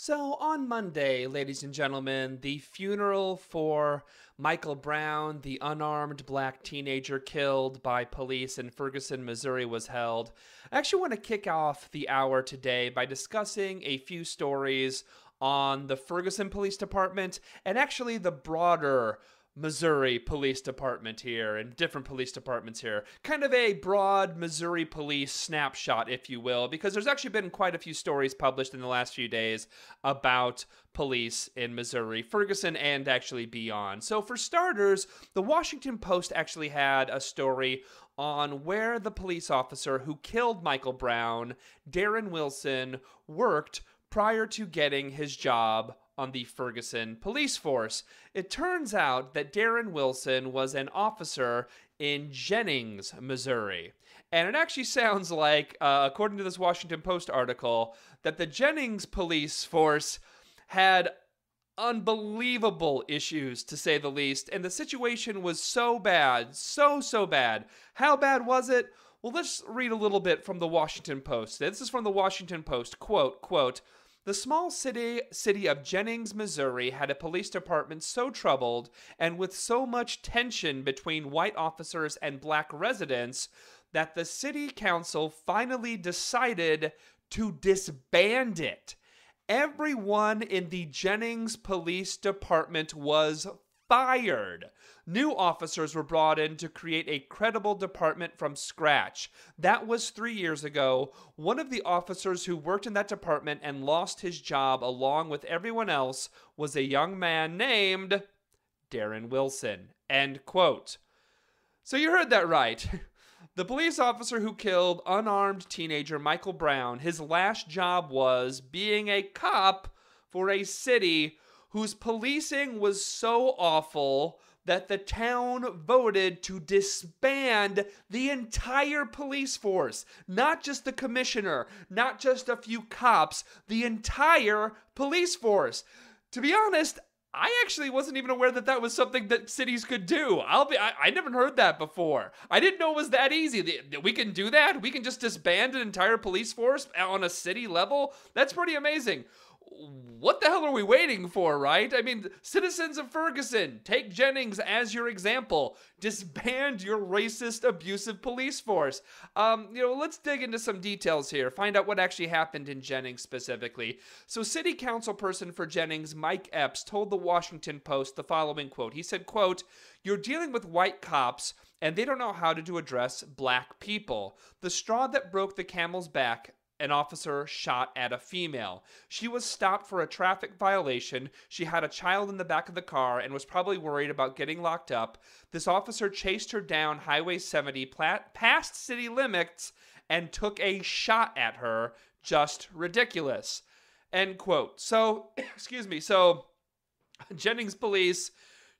So, on Monday, ladies and gentlemen, the funeral for Michael Brown, the unarmed black teenager killed by police in Ferguson, Missouri, was held. I actually want to kick off the hour today by discussing a few stories on the Ferguson Police Department and actually the broader Missouri Police Department here and different police departments here. Kind of a broad Missouri police snapshot, if you will, because there's actually been quite a few stories published in the last few days about police in Missouri, Ferguson, and actually beyond. So for starters, the Washington Post actually had a story on where the police officer who killed Michael Brown, Darren Wilson, worked prior to getting his job on the Ferguson police force. It turns out that Darren Wilson was an officer in Jennings, Missouri. And it actually sounds like, according to this Washington Post article, that the Jennings police force had unbelievable issues, to say the least. And the situation was so bad, so bad. How bad was it? Well, let's read a little bit from the Washington Post. This is from the Washington Post. Quote, "The small city of Jennings, Missouri had a police department so troubled and with so much tension between white officers and black residents that the city council finally decided to disband it. Everyone in the Jennings Police Department was fired. New officers were brought in to create a credible department from scratch. That was 3 years ago. One of the officers who worked in that department and lost his job along with everyone else was a young man named Darren Wilson." End quote. So you heard that right. The police officer who killed unarmed teenager Michael Brown, his last job was being a cop for a city whose policing was so awful that the town voted to disband the entire police force. Not just the commissioner, not just a few cops, the entire police force. To be honest, I actually wasn't even aware that that was something that cities could do. I never heard that before. I didn't know it was that easy. We can do that? We can just disband an entire police force on a city level? That's pretty amazing. What the hell are we waiting for, right? I mean, citizens of Ferguson, take Jennings as your example. Disband your racist, abusive police force. Let's dig into some details here. Find out what actually happened in Jennings specifically. So city council person for Jennings, Mike Epps, told the Washington Post the following quote. He said, quote, "You're dealing with white cops and they don't know how to address black people. The straw that broke the camel's back, an officer shot at a female. She was stopped for a traffic violation. She had a child in the back of the car and was probably worried about getting locked up. This officer chased her down Highway 70 past city limits and took a shot at her. Just ridiculous." End quote. So, so Jennings police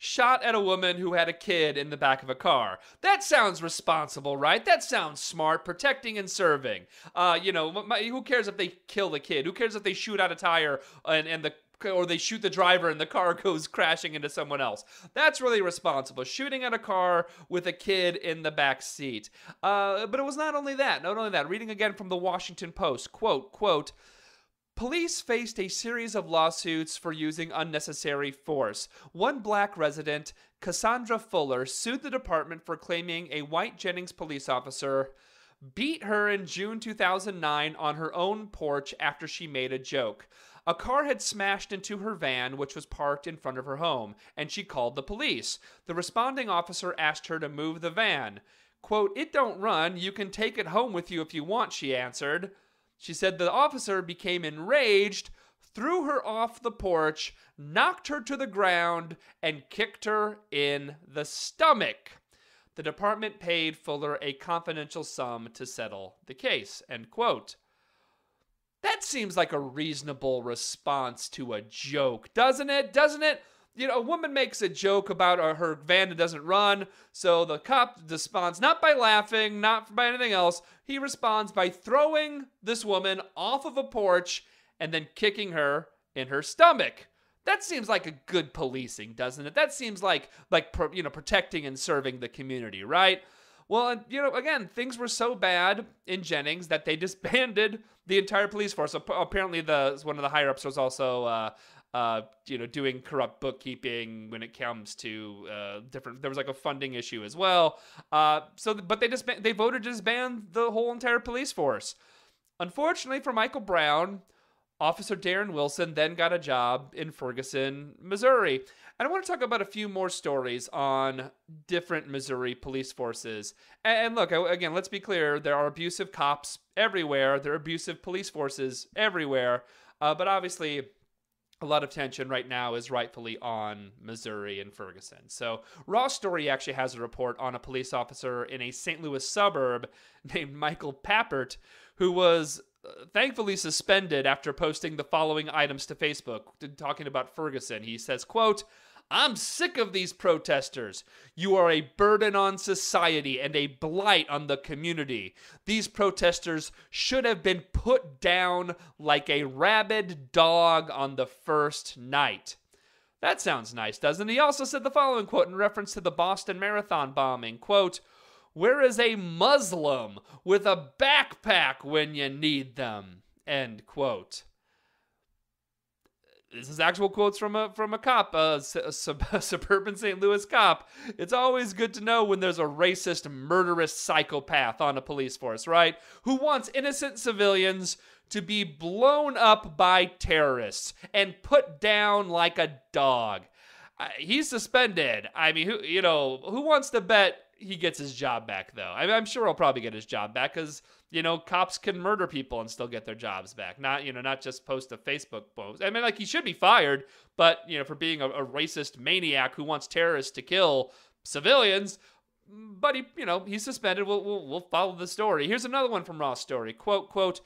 shot at a woman who had a kid in the back of a car. That sounds responsible, right? That sounds smart, protecting and serving. Who cares if they kill the kid? Who cares if they shoot out a tire or they shoot the driver and the car goes crashing into someone else? That's really responsible. Shooting at a car with a kid in the back seat. But it was not only that. Reading again from the Washington Post, quote, "Police faced a series of lawsuits for using unnecessary force. One black resident, Cassandra Fuller, sued the department for claiming a white Jennings police officer beat her in June 2009 on her own porch after she made a joke. A car had smashed into her van, which was parked in front of her home, and she called the police. The responding officer asked her to move the van. Quote, 'It don't run. You can take it home with you if you want,' she answered. She said the officer became enraged, threw her off the porch, knocked her to the ground, and kicked her in the stomach. The department paid Fuller a confidential sum to settle the case." End quote. That seems like a reasonable response to a joke, doesn't it? A woman makes a joke about her van that doesn't run, so the cop responds not by laughing, not by anything else. He responds by throwing this woman off of a porch and then kicking her in her stomach. That seems like a good policing, doesn't it? That seems like protecting and serving the community, right? Well, and, again, things were so bad in Jennings that they disbanded the entire police force. Apparently, one of the higher ups was also, doing corrupt bookkeeping when it comes to different. There was like a funding issue as well. But they voted to disband the whole entire police force. Unfortunately for Michael Brown, Officer Darren Wilson then got a job in Ferguson, Missouri. And I want to talk about a few more stories on different Missouri police forces. And look, again, let's be clear. There are abusive cops everywhere. There are abusive police forces everywhere. But obviously, a lot of tension right now is rightfully on Missouri and Ferguson. So Raw Story actually has a report on a police officer in a St. Louis suburb named Michael Pappert, who was thankfully suspended after posting the following items to Facebook, talking about Ferguson. He says, quote, "I'm sick of these protesters. You are a burden on society and a blight on the community. These protesters should have been put down like a rabid dog on the first night." That sounds nice, doesn't it? He also said the following quote in reference to the Boston Marathon bombing, quote, "Where is a Muslim with a backpack when you need them?" End quote. This is actual quotes from a cop, a suburban St. Louis cop. It's always good to know when there's a racist, murderous psychopath on a police force, right? Who wants innocent civilians to be blown up by terrorists and put down like a dog. He's suspended. I mean, who wants to bet he gets his job back, though? I'm sure he'll probably get his job back because, cops can murder people and still get their jobs back. Not just post a Facebook post. I mean, he should be fired, but, for being a racist maniac who wants terrorists to kill civilians. But he's suspended. We'll follow the story. Here's another one from Raw Story. Quote,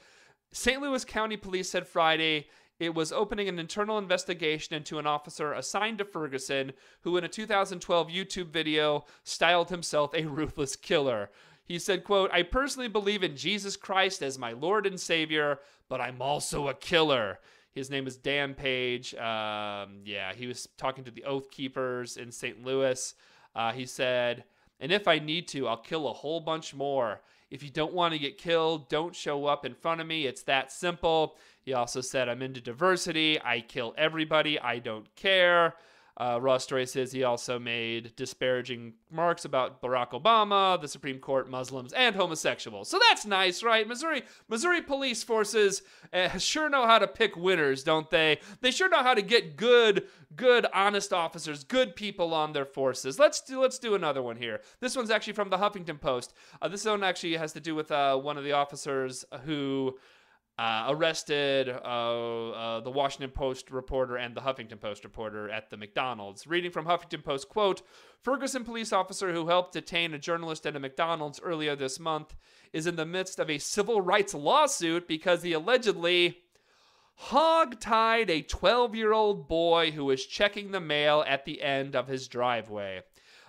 "St. Louis County Police said Friday it was opening an internal investigation into an officer assigned to Ferguson who in a 2012 YouTube video styled himself a ruthless killer. He said, quote, "I personally believe in Jesus Christ as my Lord and Savior, but I'm also a killer." His name is Dan Page. He was talking to the Oath Keepers in St. Louis. He said, "And if I need to, I'll kill a whole bunch more. If you don't want to get killed, don't show up in front of me. It's that simple." He also said, "I'm into diversity. I kill everybody. I don't care." Raw Story says he also made disparaging remarks about Barack Obama, the Supreme Court, Muslims, and homosexuals. So that's nice, right? Missouri police forces sure know how to pick winners, don't they? They sure know how to get good, honest officers, good people on their forces. Let's do another one here. This one's actually from the Huffington Post. This one actually has to do with one of the officers who arrested the Washington Post reporter and the Huffington Post reporter at the McDonald's. Reading from Huffington Post, quote, "Ferguson police officer who helped detain a journalist at a McDonald's earlier this month is in the midst of a civil rights lawsuit because he allegedly hog-tied a 12-year-old boy who was checking the mail at the end of his driveway.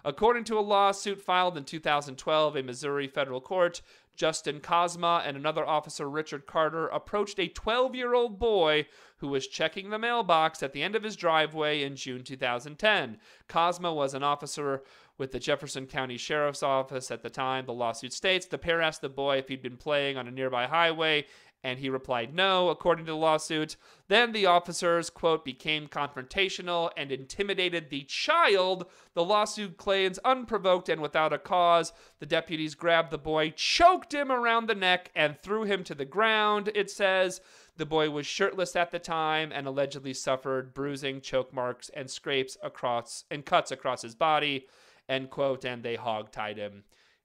According to a lawsuit filed in 2012, a Missouri federal court, Justin Cosma and another officer, Richard Carter, approached a 12-year-old boy who was checking the mailbox at the end of his driveway in June 2010. Cosma was an officer with the Jefferson County Sheriff's Office at the time. The lawsuit states the pair asked the boy if he'd been playing on a nearby highway, and he replied no, according to the lawsuit. Then the officers, quote, became confrontational and intimidated the child. The lawsuit claims unprovoked and without a cause. The deputies grabbed the boy, choked him around the neck, and threw him to the ground, it says. The boy was shirtless at the time and allegedly suffered bruising, choke marks, and scrapes across and cuts across his body, end quote, and they hog-tied him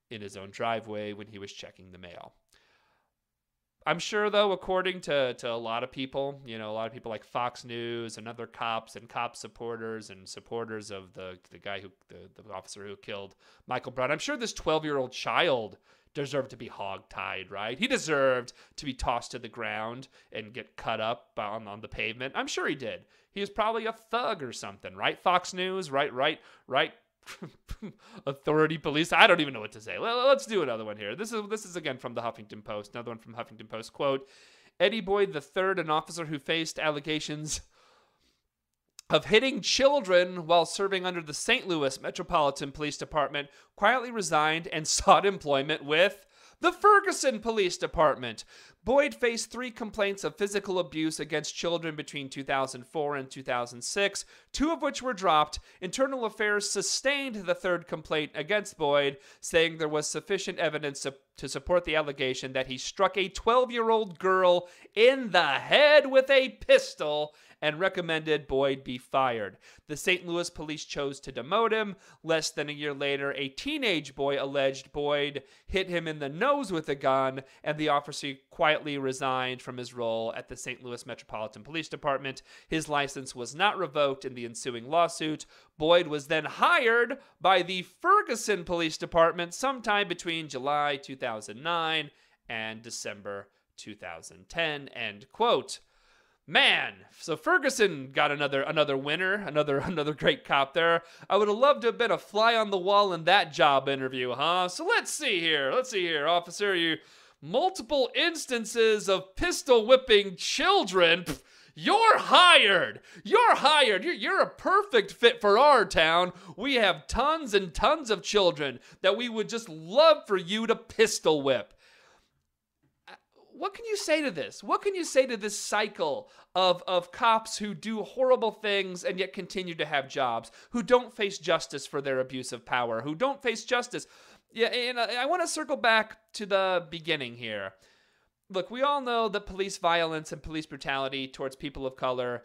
in his own driveway when he was checking the mail. I'm sure, though, according to a lot of people, a lot of people like Fox News and other cops and cop supporters and supporters of the guy the officer who killed Michael Brown, I'm sure this 12-year-old child deserved to be hog-tied, right? He deserved to be tossed to the ground and get cut up on the pavement. I'm sure he did. He was probably a thug or something, right? Fox News, right? Authority police. I don't even know what to say. Let's do another one here. This is again from the Huffington Post. Another one from Huffington Post. Quote, Eddie Boyd III, an officer who faced allegations of hitting children while serving under the St. Louis Metropolitan Police Department, quietly resigned and sought employment with the Ferguson Police Department. Boyd faced 3 complaints of physical abuse against children between 2004 and 2006, 2 of which were dropped. Internal Affairs sustained the 3rd complaint against Boyd, saying there was sufficient evidence to support the allegation that he struck a 12-year-old girl in the head with a pistol and recommended Boyd be fired. The St. Louis police chose to demote him. Less than a year later, a teenage boy alleged Boyd hit him in the nose with a gun, and the officer quietly resigned from his role at the St. Louis Metropolitan Police Department. His license was not revoked in the ensuing lawsuit. Boyd was then hired by the Ferguson Police Department sometime between July 2009 and December 2010, end quote. Man, so Ferguson got another winner, another great cop there. I would have loved to have been a fly on the wall in that job interview, huh? So let's see here, officer. You multiple instances of pistol whipping children. Pff, you're hired. You're a perfect fit for our town. We have tons and tons of children that we would just love for you to pistol whip. What can you say to this? What can you say to this cycle of cops who do horrible things and yet continue to have jobs, who don't face justice for their abuse of power, who don't face justice? Yeah, and I want to circle back to the beginning here. Look, we all know that police violence and police brutality towards people of color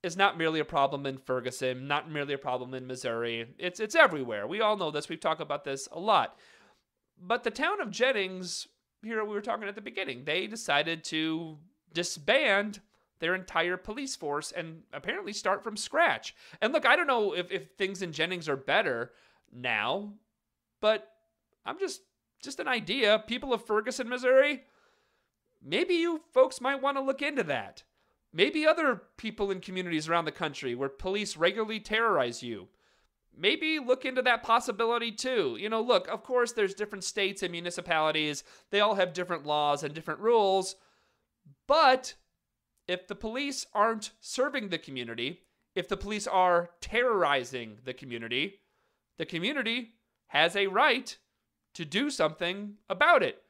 is not merely a problem in Ferguson, not merely a problem in Missouri. It's everywhere. We all know this. We've talked about this a lot. But the town of Jennings, here we were talking at the beginning, they decided to disband their entire police force and apparently start from scratch. And look, I don't know if things in Jennings are better now, but I'm just an idea. People of Ferguson, Missouri, maybe you folks might want to look into that. Maybe other people in communities around the country where police regularly terrorize you, maybe look into that possibility too. You know, look, of course, there's different states and municipalities. They all have different laws and different rules. But if the police aren't serving the community, if the police are terrorizing the community has a right to do something about it.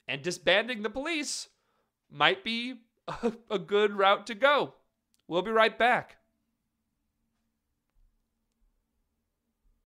And disbanding the police might be a good route to go. We'll be right back.